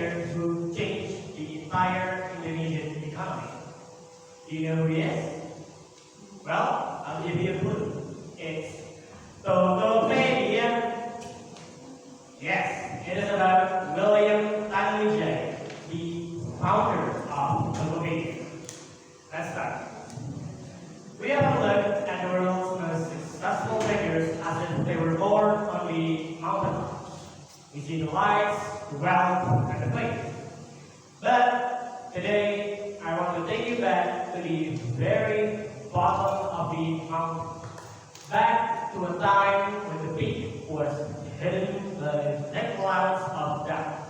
figure who changed the entire Indonesian economy. Do you know who he is? Well, I'll give you a clue. It's Tokopedia. Yes, it is about William Tanuwijaya, the founder of Tokopedia. Let's start. We have looked at the world's most successful figures as if they were born on the mountaintops. We see the lights, the wealth, and the fame. But today, I want to take you back to the very bottom of the mountain. Back to a time when the peak was hidden by thick clouds of doubt.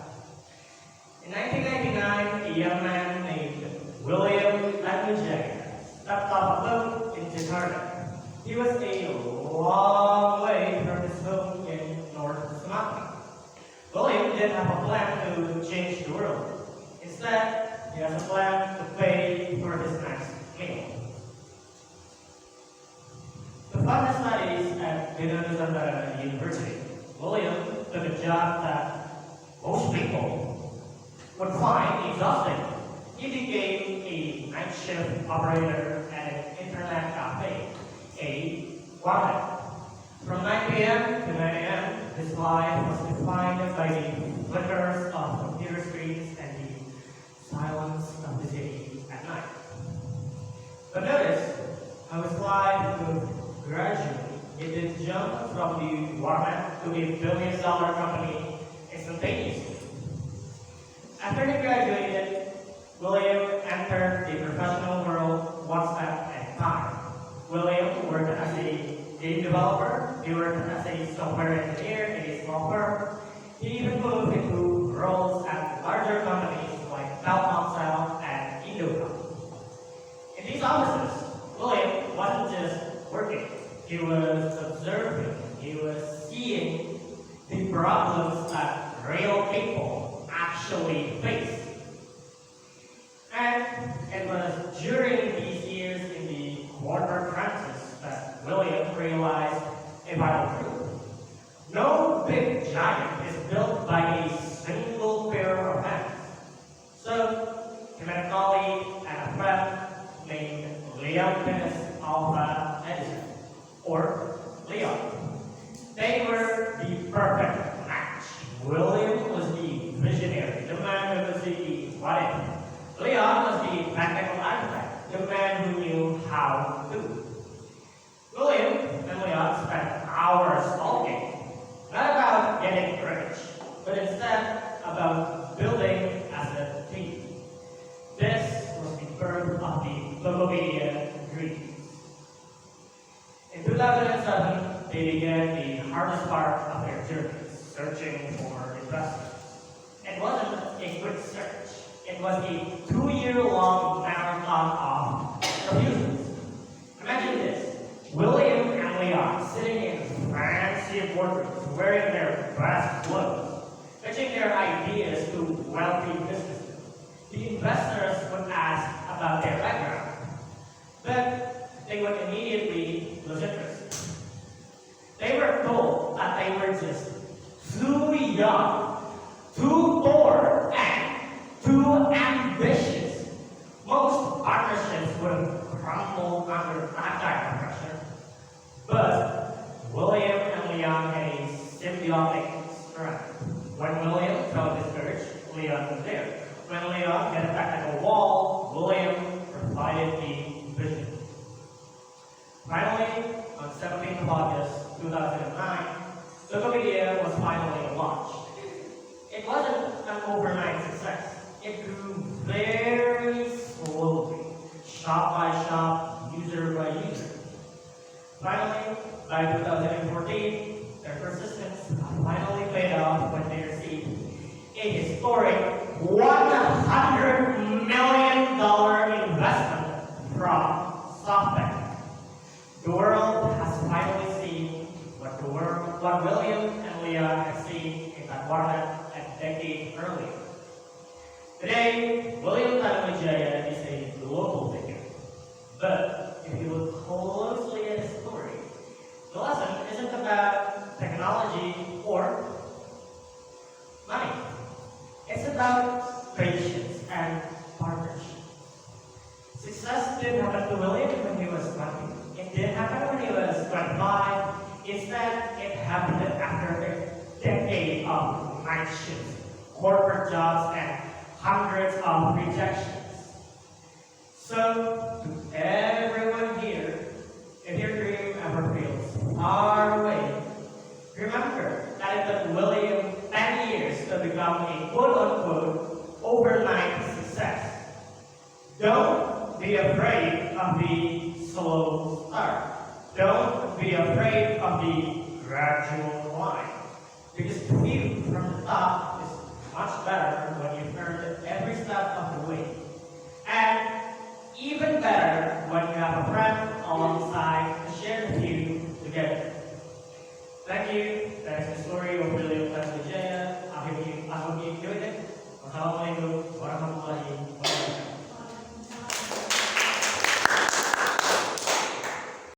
In 1999, a young man named William Tanuwijaya stepped off a boat in Jakarta. He was a long way from his home in North Sumatra. William didn't have a plan to change the world. Instead, he has a plan to pay for his next meal. To fund his studies at Bondowoso University, William took a job that most people would find exhausting. He became a night shift operator at an internet cafe, a warnet. From 9 p.m. to 9 a.m., his life was defined by the flickers of computer screens and the silence of the city at night. But notice how his life moved gradually. It did jump from the warnet to a billion-dollar company instantaneously. After he graduated, William entered the professional world one step at a time. William worked as a game developer, he worked as a software engineer in a small firm. He even moved into roles at larger companies like Telkomsel and Indocom. In these offices, William wasn't just working, he was observing, he was seeing the problems that real people actually face. And it was during these years in the water crisis that William realized a vital truth. No big giant is built by a single pair of hands. So, he met a colleague and a friend named Leon Alpha Edison, or Leon. They were the perfect match. William was the visionary, the man who could see the what if. Leon was the technical architect, the man who knew how to do. William and Leon spent hours talking, not about getting rich, but instead about building as a team. This was the birth of the Tokopedia dreams. In 2007, they began the hardest part of their journey, searching for investors. It wasn't a quick search. It was a 2-year-long marathon of refusals. Imagine this. William and Leon sitting in fancy boardrooms, wearing their best clothes, pitching their ideas to wealthy businesses. The investors would ask about their background, but they would immediately lose interest. They were told that they were just too young, too poor, and too ambitious. Most partnerships would crumble under that type of pressure. But William and Leon had a symbiotic strength. When William felt discouraged, Leon was there. When Leon hit a technical wall, William provided the vision. Finally, on 17th of August 2009, Tokopedia was finally launched. It wasn't an overnight success. It grew very slowly, shop by shop, user by user. Finally, by 2014, their persistence finally paid off when they received a historic $100 million investment from SoftBank. The world has finally seen what William and Leon had seen in that warnet a decade earlier. Today, William Tanuwijaya is a global figure. But if you look closely at his story, the lesson isn't about technology or money. It's about patience and partnership. Success didn't happen to William when he was 20. It didn't happen when he was 25. Instead, it happened after a decade of night shifts, corporate jobs, and hundreds of rejections. So, to everyone here, if your dream ever fails our way, remember that it took William 10 years to become a quote-unquote overnight success. Don't be afraid of the slow start. Don't be afraid of the gradual climb. Because the view from the top is much better when you've earned every step of